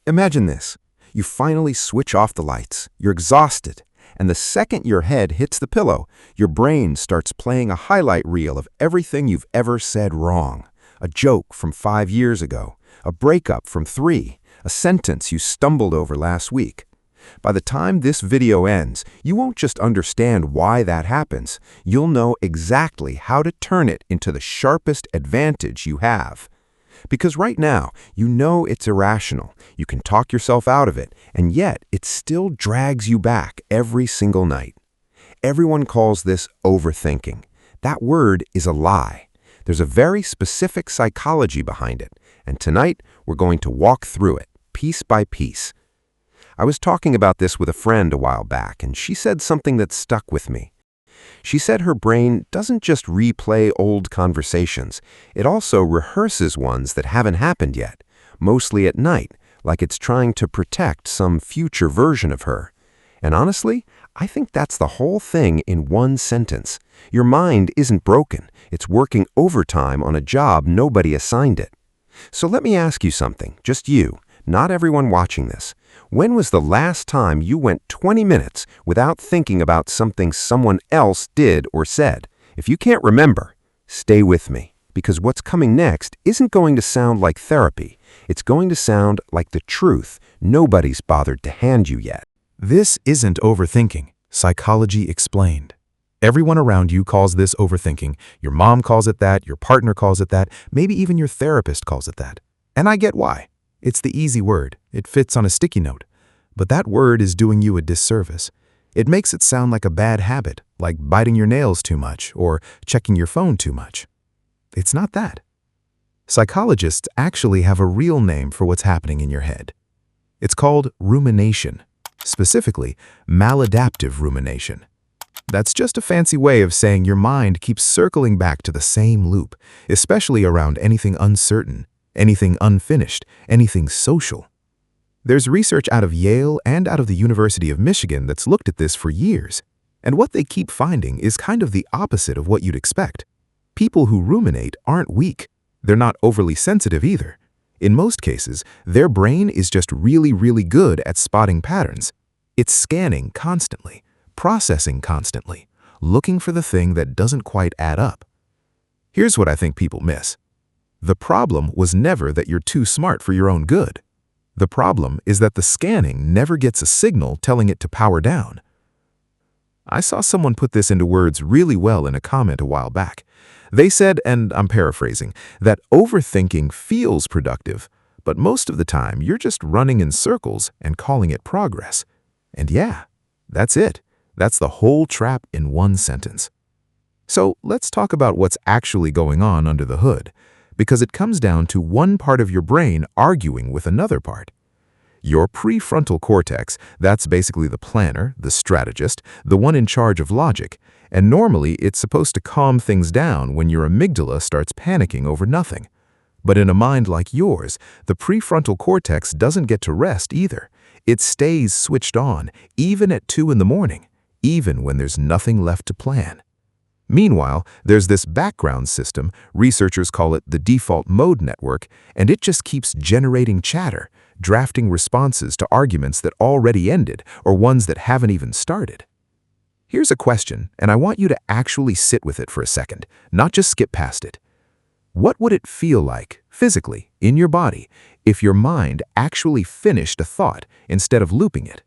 Imagine this. You finally switch off the lights. You're exhausted. And the second your head hits the pillow, your brain starts playing a highlight reel of everything you've ever said wrong. A joke from 5 years ago, a breakup from 3, a sentence you stumbled over last week. By the time this video ends, you won't just understand why that happens. You'll know exactly how to turn it into the sharpest advantage you have. Because right now, you know it's irrational. You can talk yourself out of it, and yet it still drags you back every single night. Everyone calls this overthinking. That word is a lie. There's a very specific psychology behind it, and tonight we're going to walk through it, piece by piece. I was talking about this with a friend a while back, and she said something that stuck with me. She said her brain doesn't just replay old conversations, it also rehearses ones that haven't happened yet, mostly at night, like it's trying to protect some future version of her. And honestly, I think that's the whole thing in one sentence. Your mind isn't broken, it's working overtime on a job nobody assigned it. So let me ask you something, just you, not everyone watching this. When was the last time you went 20 minutes without thinking about something someone else did or said? If you can't remember, stay with me, because what's coming next isn't going to sound like therapy. It's going to sound like the truth nobody's bothered to hand you yet. This isn't overthinking. Psychology explained. Everyone around you calls this overthinking. Your mom calls it that, your partner calls it that, maybe even your therapist calls it that. And I get why. It's the easy word. It fits on a sticky note. But that word is doing you a disservice. It makes it sound like a bad habit, like biting your nails too much or checking your phone too much. It's not that. Psychologists actually have a real name for what's happening in your head. It's called rumination, specifically maladaptive rumination. That's just a fancy way of saying your mind keeps circling back to the same loop, especially around anything uncertain, anything unfinished, anything social. There's research out of Yale and out of the University of Michigan that's looked at this for years, and what they keep finding is kind of the opposite of what you'd expect. People who ruminate aren't weak. They're not overly sensitive either. In most cases, their brain is just really, really good at spotting patterns. It's scanning constantly, processing constantly, looking for the thing that doesn't quite add up. Here's what I think people miss. The problem was never that you're too smart for your own good. The problem is that the scanning never gets a signal telling it to power down. I saw someone put this into words really well in a comment a while back. They said, and I'm paraphrasing, that overthinking feels productive, but most of the time you're just running in circles and calling it progress. And yeah, that's it. That's the whole trap in one sentence. So let's talk about what's actually going on under the hood, because it comes down to one part of your brain arguing with another part. Your prefrontal cortex, that's basically the planner, the strategist, the one in charge of logic, and normally it's supposed to calm things down when your amygdala starts panicking over nothing. But in a mind like yours, the prefrontal cortex doesn't get to rest either. It stays switched on, even at 2 in the morning, even when there's nothing left to plan. Meanwhile, there's this background system, researchers call it the default mode network, and it just keeps generating chatter, drafting responses to arguments that already ended or ones that haven't even started. Here's a question, and I want you to actually sit with it for a second, not just skip past it. What would it feel like, physically, in your body, if your mind actually finished a thought instead of looping it?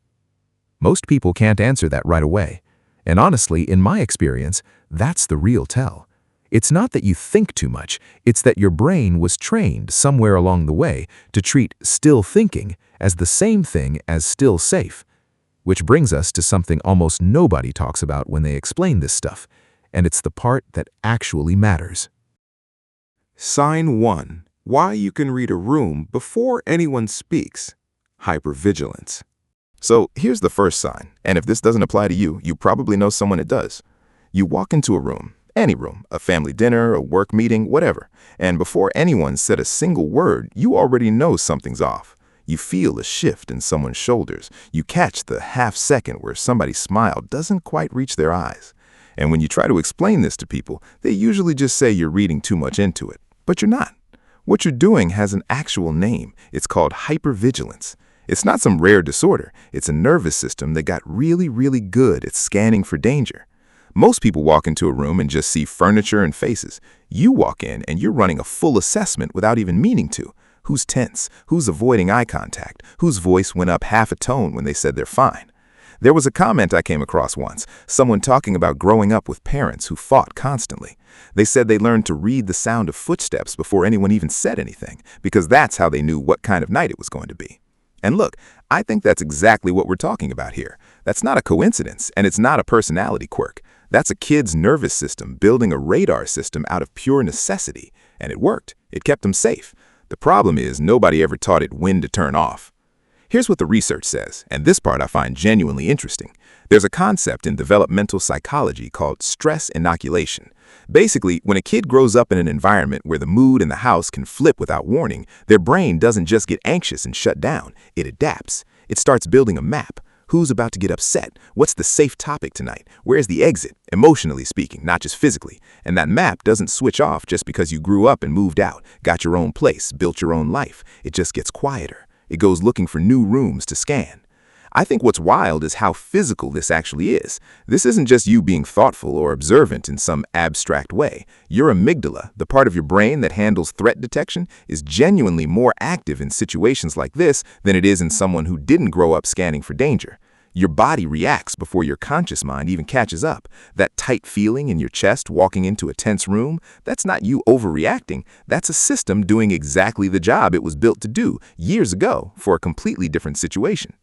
Most people can't answer that right away. And honestly, in my experience, that's the real tell. It's not that you think too much, it's that your brain was trained somewhere along the way to treat still thinking as the same thing as still safe. Which brings us to something almost nobody talks about when they explain this stuff, and it's the part that actually matters. Sign 1. Why you can read a room before anyone speaks. Hypervigilance. So here's the first sign, and if this doesn't apply to you, you probably know someone it does. You walk into a room, any room, a family dinner, a work meeting, whatever, and before anyone said a single word, you already know something's off. You feel a shift in someone's shoulders. You catch the half second where somebody's smile doesn't quite reach their eyes. And when you try to explain this to people, they usually just say you're reading too much into it. But you're not. What you're doing has an actual name. It's called hypervigilance. It's not some rare disorder. It's a nervous system that got really, really good at scanning for danger. Most people walk into a room and just see furniture and faces. You walk in and you're running a full assessment without even meaning to. Who's tense? Who's avoiding eye contact? Whose voice went up half a tone when they said they're fine? There was a comment I came across once, someone talking about growing up with parents who fought constantly. They said they learned to read the sound of footsteps before anyone even said anything, because that's how they knew what kind of night it was going to be. And look, I think that's exactly what we're talking about here. That's not a coincidence, and it's not a personality quirk. That's a kid's nervous system building a radar system out of pure necessity, and it worked. It kept them safe. The problem is nobody ever taught it when to turn off. Here's what the research says, and this part I find genuinely interesting. There's a concept in developmental psychology called stress inoculation. Basically, when a kid grows up in an environment where the mood in the house can flip without warning, their brain doesn't just get anxious and shut down. It adapts. It starts building a map. Who's about to get upset? What's the safe topic tonight? Where's the exit? Emotionally speaking, not just physically. And that map doesn't switch off just because you grew up and moved out, got your own place, built your own life. It just gets quieter. It goes looking for new rooms to scan. I think what's wild is how physical this actually is. This isn't just you being thoughtful or observant in some abstract way. Your amygdala, the part of your brain that handles threat detection, is genuinely more active in situations like this than it is in someone who didn't grow up scanning for danger. Your body reacts before your conscious mind even catches up. That tight feeling in your chest walking into a tense room, that's not you overreacting. That's a system doing exactly the job it was built to do years ago for a completely different situation.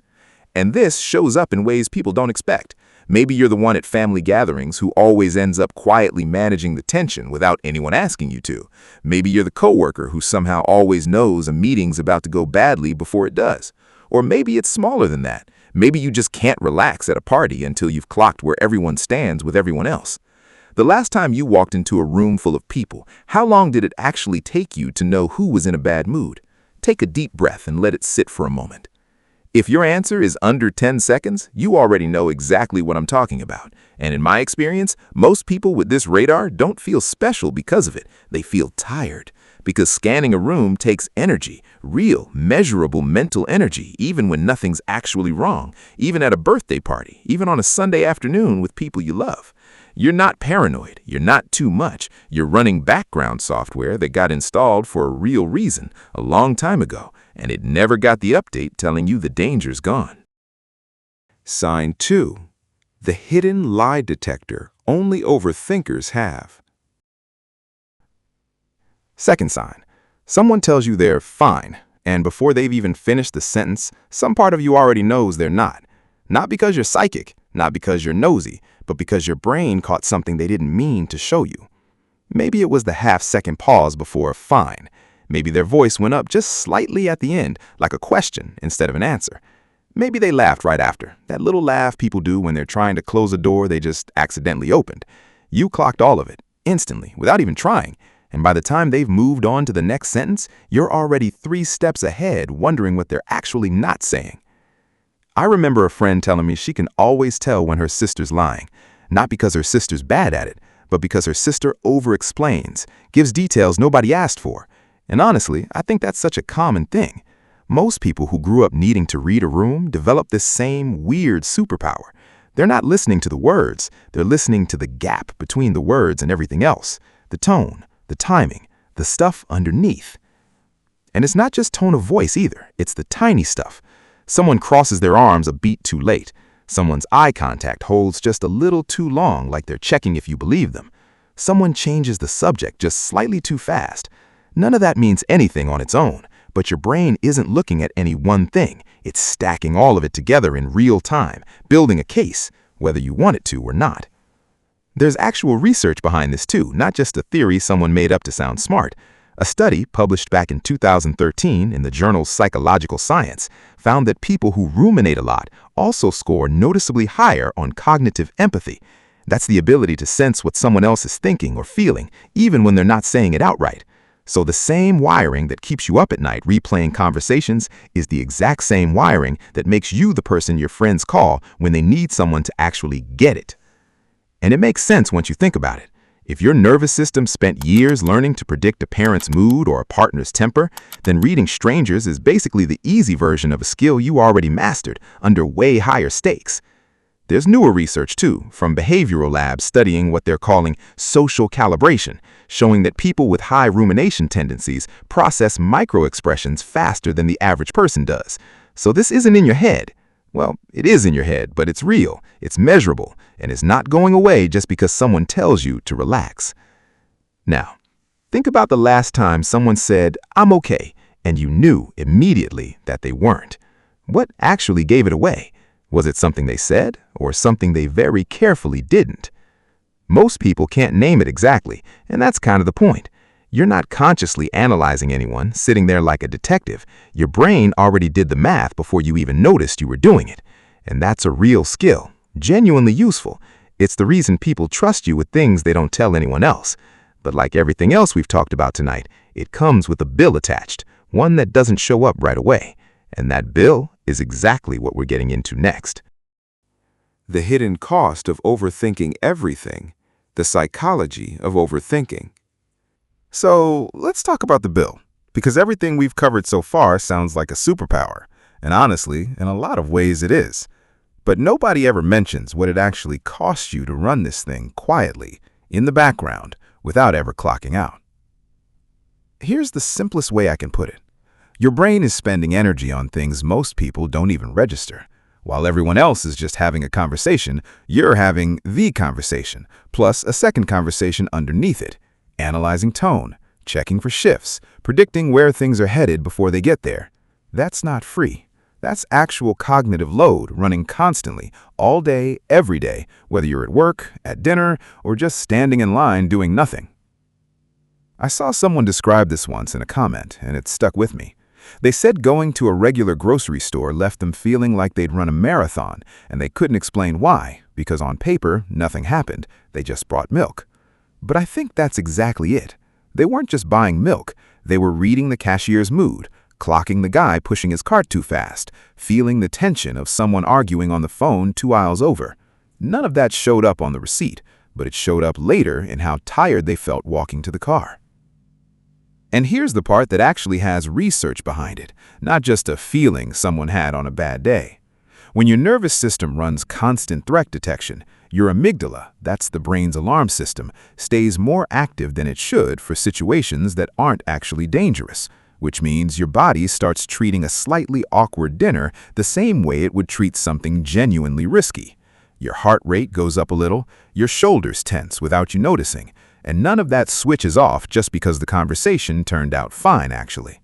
And this shows up in ways people don't expect. Maybe you're the one at family gatherings who always ends up quietly managing the tension without anyone asking you to. Maybe you're the coworker who somehow always knows a meeting's about to go badly before it does. Or maybe it's smaller than that. Maybe you just can't relax at a party until you've clocked where everyone stands with everyone else. The last time you walked into a room full of people, how long did it actually take you to know who was in a bad mood? Take a deep breath and let it sit for a moment. If your answer is under 10 seconds, you already know exactly what I'm talking about. And in my experience, most people with this radar don't feel special because of it. They feel tired. Because scanning a room takes energy, real, measurable mental energy, even when nothing's actually wrong, even at a birthday party, even on a Sunday afternoon with people you love. You're not paranoid. You're not too much. You're running background software that got installed for a real reason a long time ago, and it never got the update telling you the danger's gone. Sign 2. The hidden lie detector only overthinkers have. Second sign. Someone tells you they're fine, and before they've even finished the sentence, some part of you already knows they're not. Not because you're psychic, not because you're nosy, but because your brain caught something they didn't mean to show you. Maybe it was the half-second pause before fine. Maybe their voice went up just slightly at the end, like a question instead of an answer. Maybe they laughed right after, that little laugh people do when they're trying to close a door they just accidentally opened. You clocked all of it, instantly, without even trying. And by the time they've moved on to the next sentence, you're already 3 steps ahead, wondering what they're actually not saying. I remember a friend telling me she can always tell when her sister's lying, not because her sister's bad at it, but because her sister over-explains, gives details nobody asked for. And honestly, I think that's such a common thing. Most people who grew up needing to read a room develop this same weird superpower. They're not listening to the words, they're listening to the gap between the words and everything else, the tone, the timing, the stuff underneath. And it's not just tone of voice either, it's the tiny stuff. Someone crosses their arms a beat too late. Someone's eye contact holds just a little too long, like they're checking if you believe them. Someone changes the subject just slightly too fast. None of that means anything on its own, but your brain isn't looking at any one thing. It's stacking all of it together in real time, building a case, whether you want it to or not. There's actual research behind this too, not just a theory someone made up to sound smart. A study published back in 2013 in the journal Psychological Science found that people who ruminate a lot also score noticeably higher on cognitive empathy. That's the ability to sense what someone else is thinking or feeling, even when they're not saying it outright. So the same wiring that keeps you up at night replaying conversations is the exact same wiring that makes you the person your friends call when they need someone to actually get it. And it makes sense once you think about it. If your nervous system spent years learning to predict a parent's mood or a partner's temper, then reading strangers is basically the easy version of a skill you already mastered under way higher stakes. There's newer research, too, from behavioral labs studying what they're calling social calibration, showing that people with high rumination tendencies process microexpressions faster than the average person does. So this isn't in your head. Well, it is in your head, but it's real, it's measurable, and it's not going away just because someone tells you to relax. Now, think about the last time someone said, "I'm okay," and you knew immediately that they weren't. What actually gave it away? Was it something they said, or something they very carefully didn't? Most people can't name it exactly, and that's kind of the point. You're not consciously analyzing anyone, sitting there like a detective. Your brain already did the math before you even noticed you were doing it. And that's a real skill, genuinely useful. It's the reason people trust you with things they don't tell anyone else. But like everything else we've talked about tonight, it comes with a bill attached, one that doesn't show up right away. And that bill is exactly what we're getting into next. The hidden cost of overthinking everything, the psychology of overthinking. So let's talk about the bill, because everything we've covered so far sounds like a superpower, and honestly, in a lot of ways it is. But nobody ever mentions what it actually costs you to run this thing quietly, in the background, without ever clocking out. Here's the simplest way I can put it. Your brain is spending energy on things most people don't even register. While everyone else is just having a conversation, you're having the conversation, plus a second conversation underneath it, analyzing tone, checking for shifts, predicting where things are headed before they get there. That's not free. That's actual cognitive load running constantly, all day, every day, whether you're at work, at dinner, or just standing in line doing nothing. I saw someone describe this once in a comment, and it stuck with me. They said going to a regular grocery store left them feeling like they'd run a marathon, and they couldn't explain why, because on paper, nothing happened. They just brought milk. But I think that's exactly it. They weren't just buying milk. They were reading the cashier's mood, clocking the guy pushing his cart too fast, feeling the tension of someone arguing on the phone 2 aisles over. None of that showed up on the receipt, but it showed up later in how tired they felt walking to the car. And here's the part that actually has research behind it, not just a feeling someone had on a bad day. When your nervous system runs constant threat detection, your amygdala, that's the brain's alarm system, stays more active than it should for situations that aren't actually dangerous, which means your body starts treating a slightly awkward dinner the same way it would treat something genuinely risky. Your heart rate goes up a little, your shoulders tense without you noticing, and none of that switches off just because the conversation turned out fine, actually.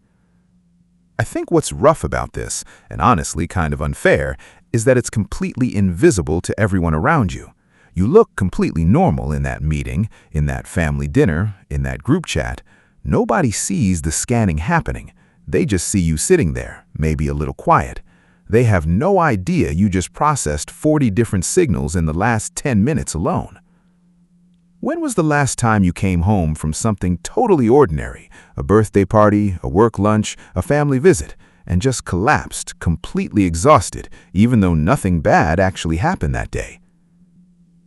I think what's rough about this, and honestly kind of unfair, is that it's completely invisible to everyone around you. You look completely normal in that meeting, in that family dinner, in that group chat. Nobody sees the scanning happening. They just see you sitting there, maybe a little quiet. They have no idea you just processed 40 different signals in the last 10 minutes alone. When was the last time you came home from something totally ordinary, a birthday party, a work lunch, a family visit, and just collapsed, completely exhausted, even though nothing bad actually happened that day?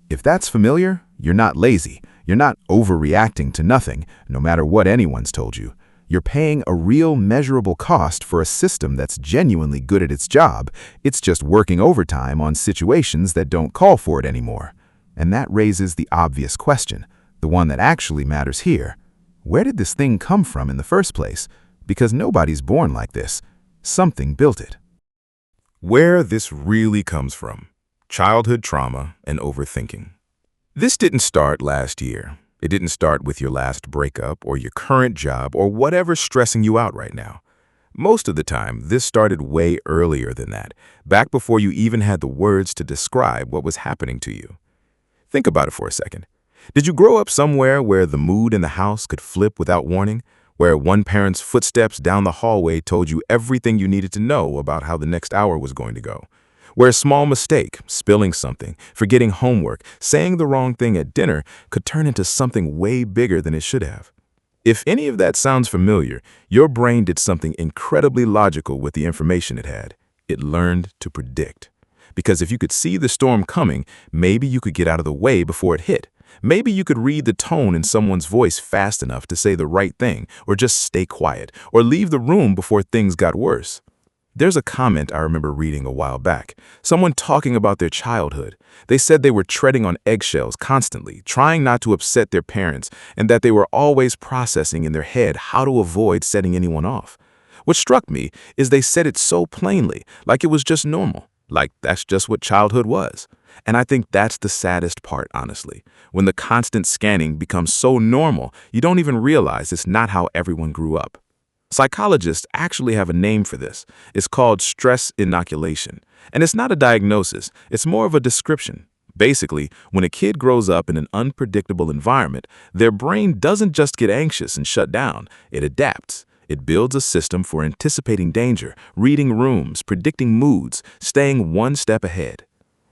If that's familiar, you're not lazy. You're not overreacting to nothing, no matter what anyone's told you. You're paying a real measurable cost for a system that's genuinely good at its job. It's just working overtime on situations that don't call for it anymore. And that raises the obvious question, the one that actually matters here. Where did this thing come from in the first place? Because nobody's born like this. Something built it. Where this really comes from: childhood trauma and overthinking. This didn't start last year. It didn't start with your last breakup or your current job or whatever's stressing you out right now. Most of the time, this started way earlier than that, back before you even had the words to describe what was happening to you. Think about it for a second. Did you grow up somewhere where the mood in the house could flip without warning? Where one parent's footsteps down the hallway told you everything you needed to know about how the next hour was going to go? Where a small mistake, spilling something, forgetting homework, saying the wrong thing at dinner could turn into something way bigger than it should have? If any of that sounds familiar, your brain did something incredibly logical with the information it had. It learned to predict. Because if you could see the storm coming, maybe you could get out of the way before it hit. Maybe you could read the tone in someone's voice fast enough to say the right thing, or just stay quiet, or leave the room before things got worse. There's a comment I remember reading a while back, someone talking about their childhood. They said they were treading on eggshells constantly, trying not to upset their parents, and that they were always processing in their head how to avoid setting anyone off. What struck me is they said it so plainly, like it was just normal, like that's just what childhood was. And I think that's the saddest part, honestly. When the constant scanning becomes so normal, you don't even realize it's not how everyone grew up. Psychologists actually have a name for this. It's called stress inoculation. And it's not a diagnosis, it's more of a description. Basically, when a kid grows up in an unpredictable environment, their brain doesn't just get anxious and shut down, it adapts. It builds a system for anticipating danger, reading rooms, predicting moods, staying one step ahead.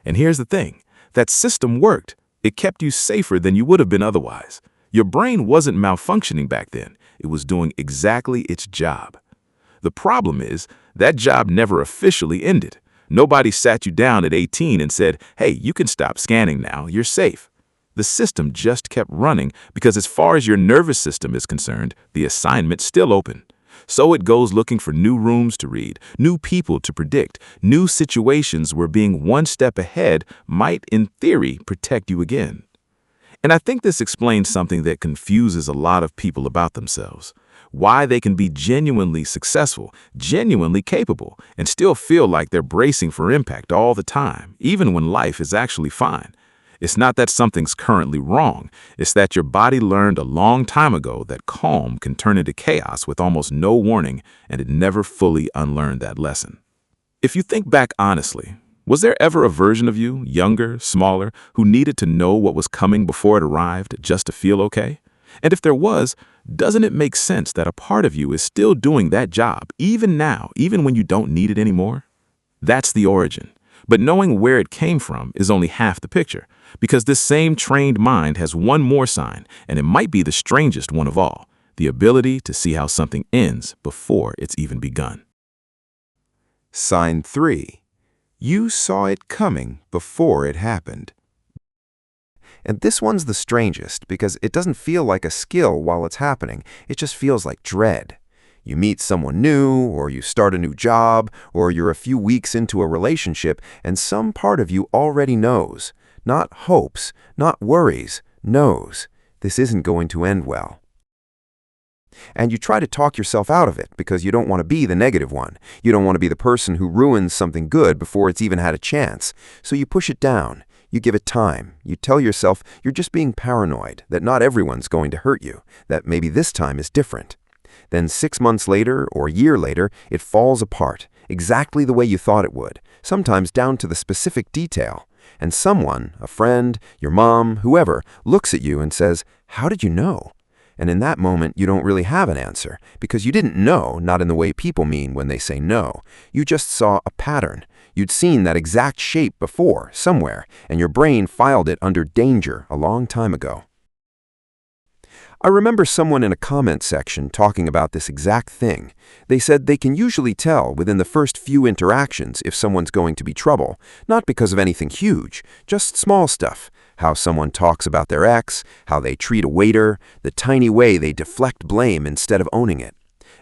And here's the thing, that system worked. It kept you safer than you would have been otherwise. Your brain wasn't malfunctioning back then. It was doing exactly its job. The problem is, that job never officially ended. Nobody sat you down at 18 and said, hey, you can stop scanning now, you're safe. The system just kept running because as far as your nervous system is concerned, the assignment's still open. So it goes looking for new rooms to read, new people to predict, new situations where being one step ahead might, in theory, protect you again. And I think this explains something that confuses a lot of people about themselves. Why they can be genuinely successful, genuinely capable, and still feel like they're bracing for impact all the time, even when life is actually fine. It's not that something's currently wrong. It's that your body learned a long time ago that calm can turn into chaos with almost no warning, and it never fully unlearned that lesson. If you think back honestly, was there ever a version of you, younger, smaller, who needed to know what was coming before it arrived just to feel okay? And if there was, doesn't it make sense that a part of you is still doing that job, even now, even when you don't need it anymore? That's the origin. But knowing where it came from is only half the picture, because this same trained mind has one more sign, and it might be the strangest one of all, the ability to see how something ends before it's even begun. Sign 3. You saw it coming before it happened. And this one's the strangest because it doesn't feel like a skill while it's happening. It just feels like dread. You meet someone new, or you start a new job, or you're a few weeks into a relationship, and some part of you already knows. Not hopes, not worries, knows. This isn't going to end well. And you try to talk yourself out of it because you don't want to be the negative one. You don't want to be the person who ruins something good before it's even had a chance. So you push it down. You give it time. You tell yourself you're just being paranoid, that not everyone's going to hurt you, that maybe this time is different. Then 6 months later or a year later, it falls apart, exactly the way you thought it would, sometimes down to the specific detail. And someone, a friend, your mom, whoever, looks at you and says, "How did you know?" And in that moment, you don't really have an answer, because you didn't know, not in the way people mean when they say no. You just saw a pattern. You'd seen that exact shape before, somewhere, and your brain filed it under danger a long time ago. I remember someone in a comment section talking about this exact thing. They said they can usually tell within the first few interactions if someone's going to be trouble, not because of anything huge, just small stuff. How someone talks about their ex, how they treat a waiter, the tiny way they deflect blame instead of owning it.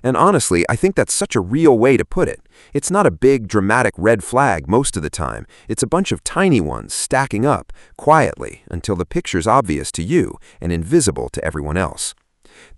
And honestly, I think that's such a real way to put it. It's not a big, dramatic red flag most of the time. It's a bunch of tiny ones stacking up, quietly, until the picture's obvious to you and invisible to everyone else.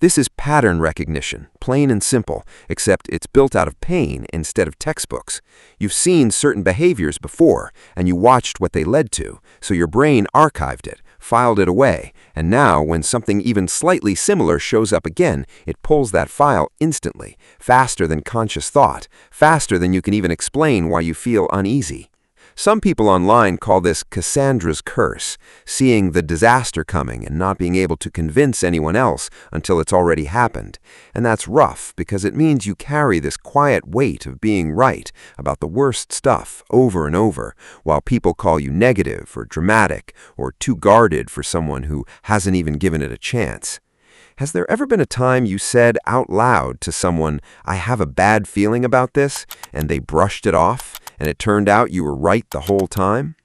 This is pattern recognition, plain and simple, except it's built out of pain instead of textbooks. You've seen certain behaviors before, and you watched what they led to, so your brain archived it, filed it away, and now when something even slightly similar shows up again, it pulls that file instantly, faster than conscious thought, faster than you can even explain why you feel uneasy. Some people online call this Cassandra's curse, seeing the disaster coming and not being able to convince anyone else until it's already happened. And that's rough because it means you carry this quiet weight of being right about the worst stuff over and over, while people call you negative or dramatic or too guarded for someone who hasn't even given it a chance. Has there ever been a time you said out loud to someone, "I have a bad feeling about this," and they brushed it off, and it turned out you were right the whole time?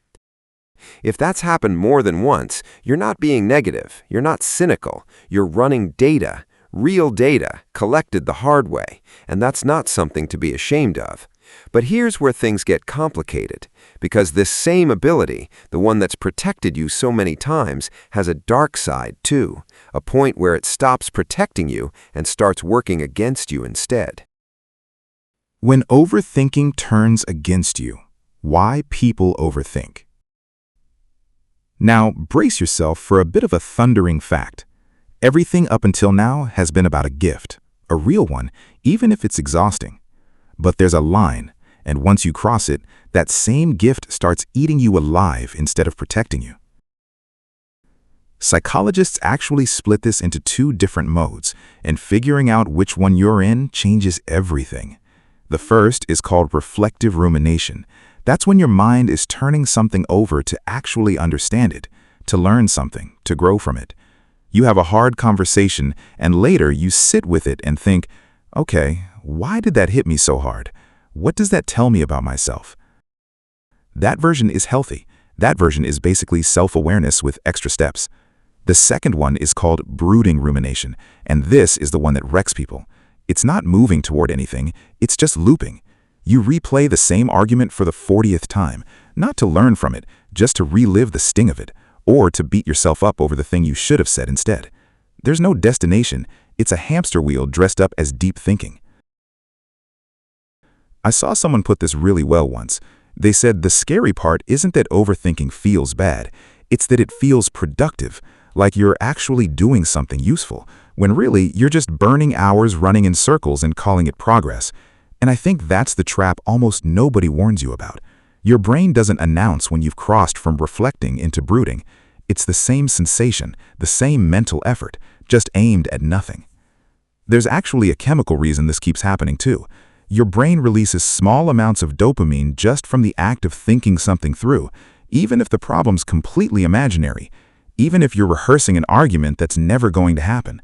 If that's happened more than once, you're not being negative, you're not cynical, you're running data, real data, collected the hard way, and that's not something to be ashamed of. But here's where things get complicated, because this same ability, the one that's protected you so many times, has a dark side too, a point where it stops protecting you and starts working against you instead. When overthinking turns against you, why people overthink. Now, brace yourself for a bit of a thundering fact. Everything up until now has been about a gift, a real one, even if it's exhausting. But there's a line, and once you cross it, that same gift starts eating you alive instead of protecting you. Psychologists actually split this into two different modes, and figuring out which one you're in changes everything. The first is called reflective rumination. That's when your mind is turning something over to actually understand it, to learn something, to grow from it. You have a hard conversation, and later you sit with it and think, okay, why did that hit me so hard? What does that tell me about myself? That version is healthy. That version is basically self-awareness with extra steps. The second one is called brooding rumination, and this is the one that wrecks people. It's not moving toward anything, it's just looping. You replay the same argument for the 40th time, not to learn from it, just to relive the sting of it, or to beat yourself up over the thing you should have said instead. There's no destination, it's a hamster wheel dressed up as deep thinking. I saw someone put this really well once. They said the scary part isn't that overthinking feels bad, it's that it feels productive, like you're actually doing something useful, when really you're just burning hours running in circles and calling it progress. And I think that's the trap almost nobody warns you about. Your brain doesn't announce when you've crossed from reflecting into brooding. It's the same sensation, the same mental effort, just aimed at nothing. There's actually a chemical reason this keeps happening too. Your brain releases small amounts of dopamine just from the act of thinking something through, even if the problem's completely imaginary, even if you're rehearsing an argument that's never going to happen.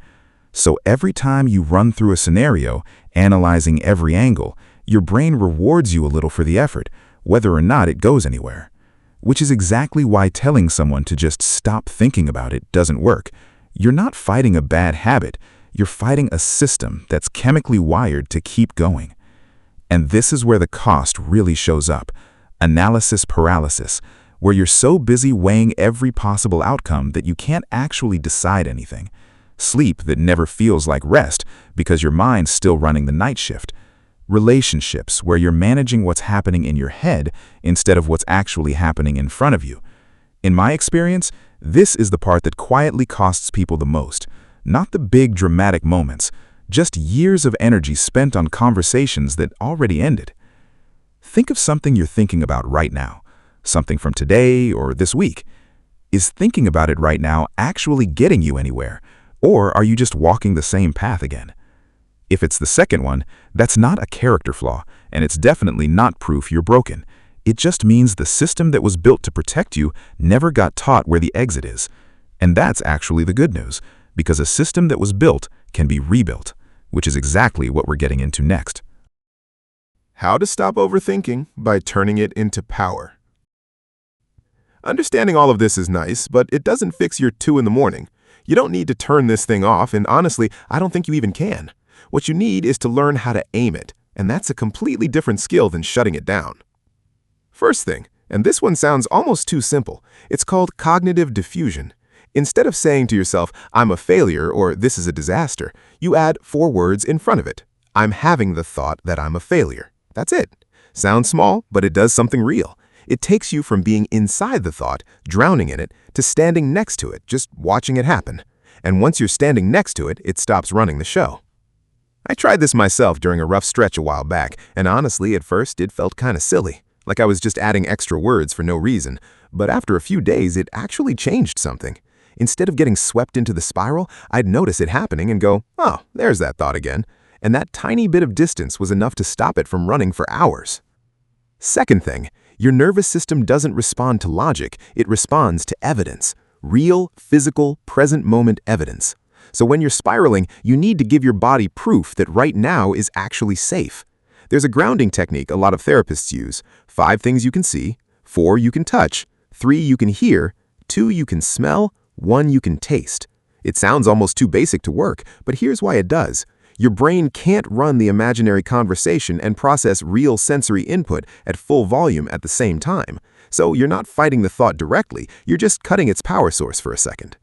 So every time you run through a scenario, analyzing every angle, your brain rewards you a little for the effort, whether or not it goes anywhere. Which is exactly why telling someone to just stop thinking about it doesn't work. You're not fighting a bad habit, you're fighting a system that's chemically wired to keep going. And this is where the cost really shows up. Analysis paralysis, where you're so busy weighing every possible outcome that you can't actually decide anything. Sleep that never feels like rest because your mind's still running the night shift. Relationships where you're managing what's happening in your head instead of what's actually happening in front of you. In my experience, this is the part that quietly costs people the most. Not the big dramatic moments, just years of energy spent on conversations that already ended. Think of something you're thinking about right now, something from today or this week. Is thinking about it right now actually getting you anywhere, or are you just walking the same path again? If it's the second one, that's not a character flaw, and it's definitely not proof you're broken. It just means the system that was built to protect you never got taught where the exit is. And that's actually the good news, because a system that was built can be rebuilt, which is exactly what we're getting into next. How to stop overthinking by turning it into power. Understanding all of this is nice, but it doesn't fix your 2 in the morning. You don't need to turn this thing off, and honestly, I don't think you even can. What you need is to learn how to aim it, and that's a completely different skill than shutting it down. First thing, and this one sounds almost too simple, it's called cognitive diffusion. Instead of saying to yourself, I'm a failure or this is a disaster, you add 4 words in front of it. I'm having the thought that I'm a failure. That's it. Sounds small, but it does something real. It takes you from being inside the thought, drowning in it, to standing next to it, just watching it happen. And once you're standing next to it, it stops running the show. I tried this myself during a rough stretch a while back, and honestly, at first, it felt kind of silly, like I was just adding extra words for no reason. But after a few days, it actually changed something. Instead of getting swept into the spiral, I'd notice it happening and go, oh, there's that thought again. And that tiny bit of distance was enough to stop it from running for hours. Second thing, your nervous system doesn't respond to logic, it responds to evidence. Real, physical, present moment evidence. So when you're spiraling, you need to give your body proof that right now is actually safe. There's a grounding technique a lot of therapists use. 5 things you can see, 4 you can touch, 3 you can hear, 2 you can smell, 1 you can taste. It sounds almost too basic to work, but here's why it does. Your brain can't run the imaginary conversation and process real sensory input at full volume at the same time. So you're not fighting the thought directly, you're just cutting its power source for a second.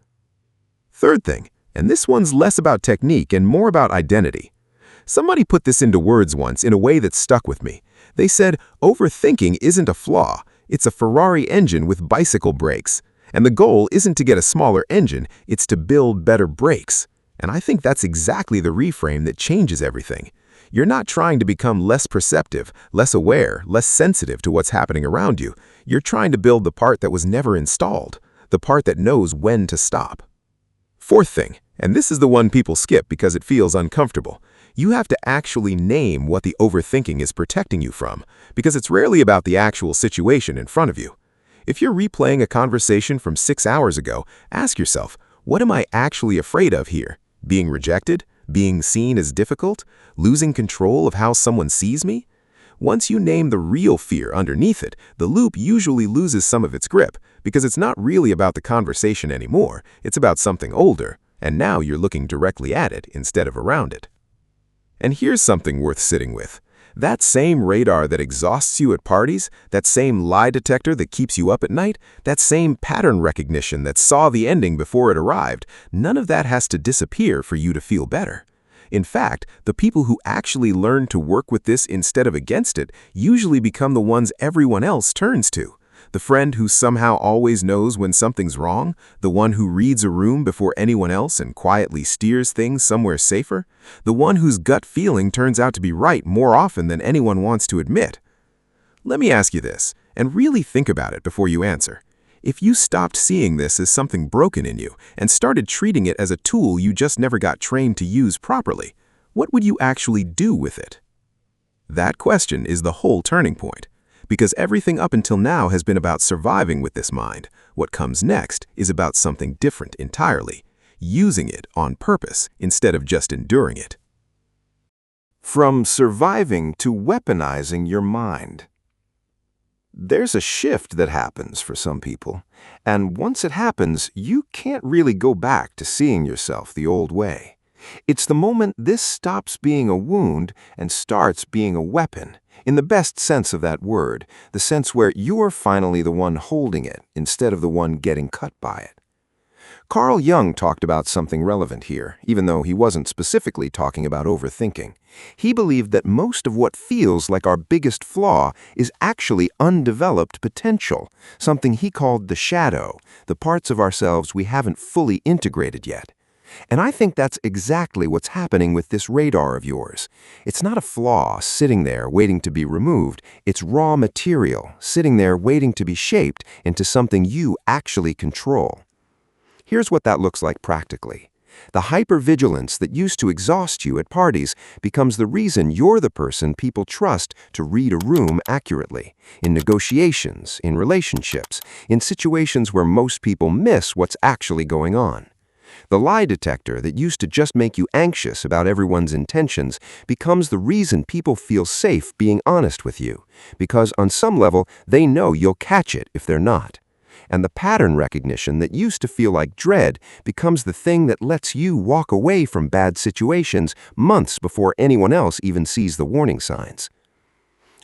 Third thing, and this one's less about technique and more about identity. Somebody put this into words once in a way that stuck with me. They said, overthinking isn't a flaw, it's a Ferrari engine with bicycle brakes. And the goal isn't to get a smaller engine, it's to build better brakes. And I think that's exactly the reframe that changes everything. You're not trying to become less perceptive, less aware, less sensitive to what's happening around you. You're trying to build the part that was never installed, the part that knows when to stop. Fourth thing, and this is the one people skip because it feels uncomfortable. You have to actually name what the overthinking is protecting you from, because it's rarely about the actual situation in front of you. If you're replaying a conversation from 6 hours ago, ask yourself, what am I actually afraid of here? Being rejected? Being seen as difficult? Losing control of how someone sees me? Once you name the real fear underneath it, the loop usually loses some of its grip, because it's not really about the conversation anymore, it's about something older, and now you're looking directly at it instead of around it. And here's something worth sitting with. That same radar that exhausts you at parties, that same lie detector that keeps you up at night, that same pattern recognition that saw the ending before it arrived, none of that has to disappear for you to feel better. In fact, the people who actually learn to work with this instead of against it usually become the ones everyone else turns to. The friend who somehow always knows when something's wrong, the one who reads a room before anyone else and quietly steers things somewhere safer, the one whose gut feeling turns out to be right more often than anyone wants to admit. Let me ask you this, and really think about it before you answer. If you stopped seeing this as something broken in you and started treating it as a tool you just never got trained to use properly, what would you actually do with it? That question is the whole turning point. Because everything up until now has been about surviving with this mind, what comes next is about something different entirely, using it on purpose instead of just enduring it. From surviving to weaponizing your mind. There's a shift that happens for some people, and once it happens, you can't really go back to seeing yourself the old way. It's the moment this stops being a wound and starts being a weapon, in the best sense of that word, the sense where you're finally the one holding it instead of the one getting cut by it. Carl Jung talked about something relevant here, even though he wasn't specifically talking about overthinking. He believed that most of what feels like our biggest flaw is actually undeveloped potential, something he called the shadow, the parts of ourselves we haven't fully integrated yet. And I think that's exactly what's happening with this radar of yours. It's not a flaw sitting there waiting to be removed. It's raw material sitting there waiting to be shaped into something you actually control. Here's what that looks like practically. The hypervigilance that used to exhaust you at parties becomes the reason you're the person people trust to read a room accurately, in negotiations, in relationships, in situations where most people miss what's actually going on. The lie detector that used to just make you anxious about everyone's intentions becomes the reason people feel safe being honest with you, because on some level they know you'll catch it if they're not. And the pattern recognition that used to feel like dread becomes the thing that lets you walk away from bad situations months before anyone else even sees the warning signs.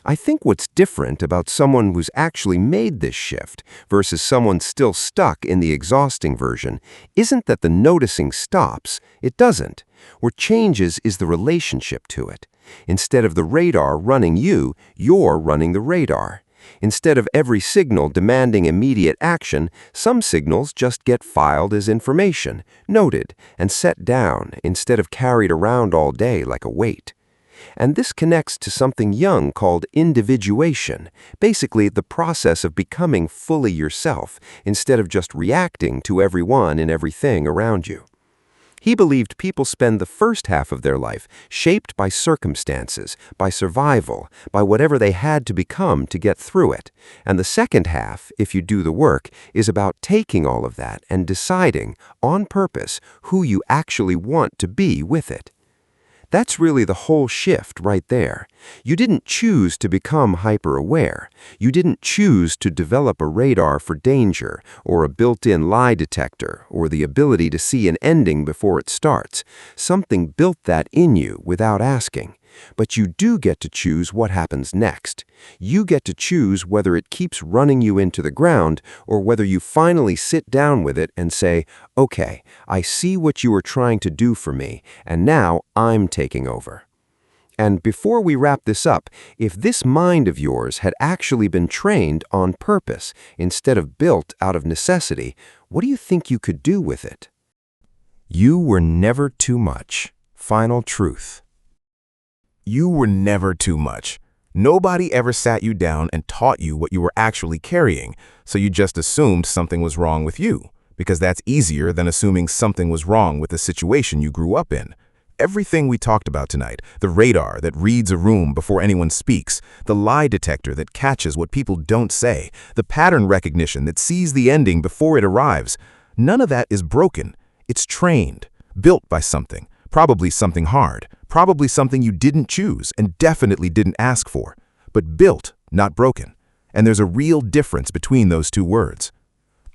I think what's different about someone who's actually made this shift versus someone still stuck in the exhausting version isn't that the noticing stops. It doesn't. What changes is the relationship to it. Instead of the radar running you, you're running the radar. Instead of every signal demanding immediate action, some signals just get filed as information, noted, and set down instead of carried around all day like a weight. And this connects to something Jung called individuation, basically the process of becoming fully yourself instead of just reacting to everyone and everything around you. He believed people spend the first half of their life shaped by circumstances, by survival, by whatever they had to become to get through it. And the second half, if you do the work, is about taking all of that and deciding, on purpose, who you actually want to be with it. That's really the whole shift right there. You didn't choose to become hyper-aware. You didn't choose to develop a radar for danger, or a built-in lie detector, or the ability to see an ending before it starts. Something built that in you without asking. But you do get to choose what happens next. You get to choose whether it keeps running you into the ground or whether you finally sit down with it and say, okay, I see what you were trying to do for me, and now I'm taking over. And before we wrap this up, if this mind of yours had actually been trained on purpose instead of built out of necessity, what do you think you could do with it? You were never too much. Final truth. You were never too much. Nobody ever sat you down and taught you what you were actually carrying, so you just assumed something was wrong with you, because that's easier than assuming something was wrong with the situation you grew up in. Everything we talked about tonight, the radar that reads a room before anyone speaks, the lie detector that catches what people don't say, the pattern recognition that sees the ending before it arrives, none of that is broken. It's trained, built by something, probably something hard, probably something you didn't choose and definitely didn't ask for, but built, not broken. And there's a real difference between those two words.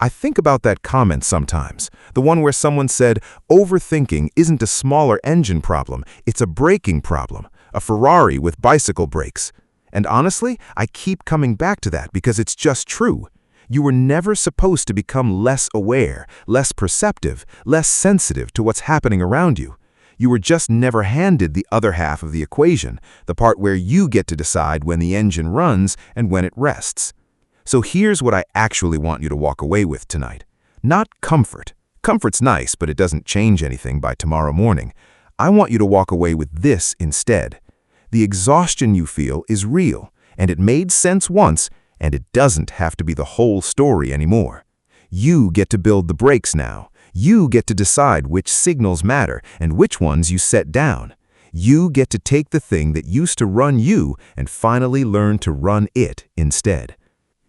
I think about that comment sometimes, the one where someone said, overthinking isn't a smaller engine problem, it's a braking problem, a Ferrari with bicycle brakes. And honestly, I keep coming back to that because it's just true. You were never supposed to become less aware, less perceptive, less sensitive to what's happening around you. You were just never handed the other half of the equation, the part where you get to decide when the engine runs and when it rests. So here's what I actually want you to walk away with tonight. Not comfort. Comfort's nice, but it doesn't change anything by tomorrow morning. I want you to walk away with this instead. The exhaustion you feel is real, and it made sense once, and it doesn't have to be the whole story anymore. You get to build the brakes now. You get to decide which signals matter and which ones you set down. You get to take the thing that used to run you and finally learn to run it instead.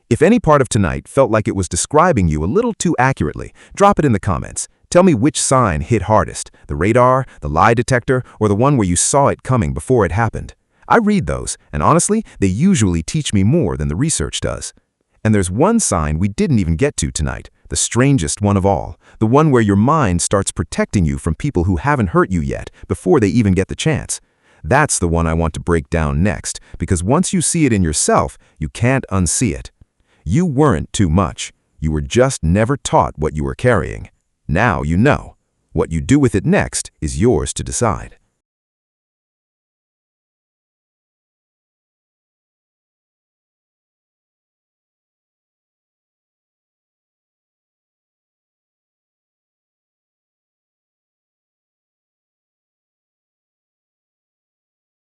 If any part of tonight felt like it was describing you a little too accurately, drop it in the comments. Tell me which sign hit hardest, the radar, the lie detector, or the one where you saw it coming before it happened. I read those, and honestly, they usually teach me more than the research does. And there's one sign we didn't even get to tonight, the strangest one of all, the one where your mind starts protecting you from people who haven't hurt you yet before they even get the chance. That's the one I want to break down next, because once you see it in yourself, you can't unsee it. You weren't too much. You were just never taught what you were carrying. Now you know. What you do with it next is yours to decide.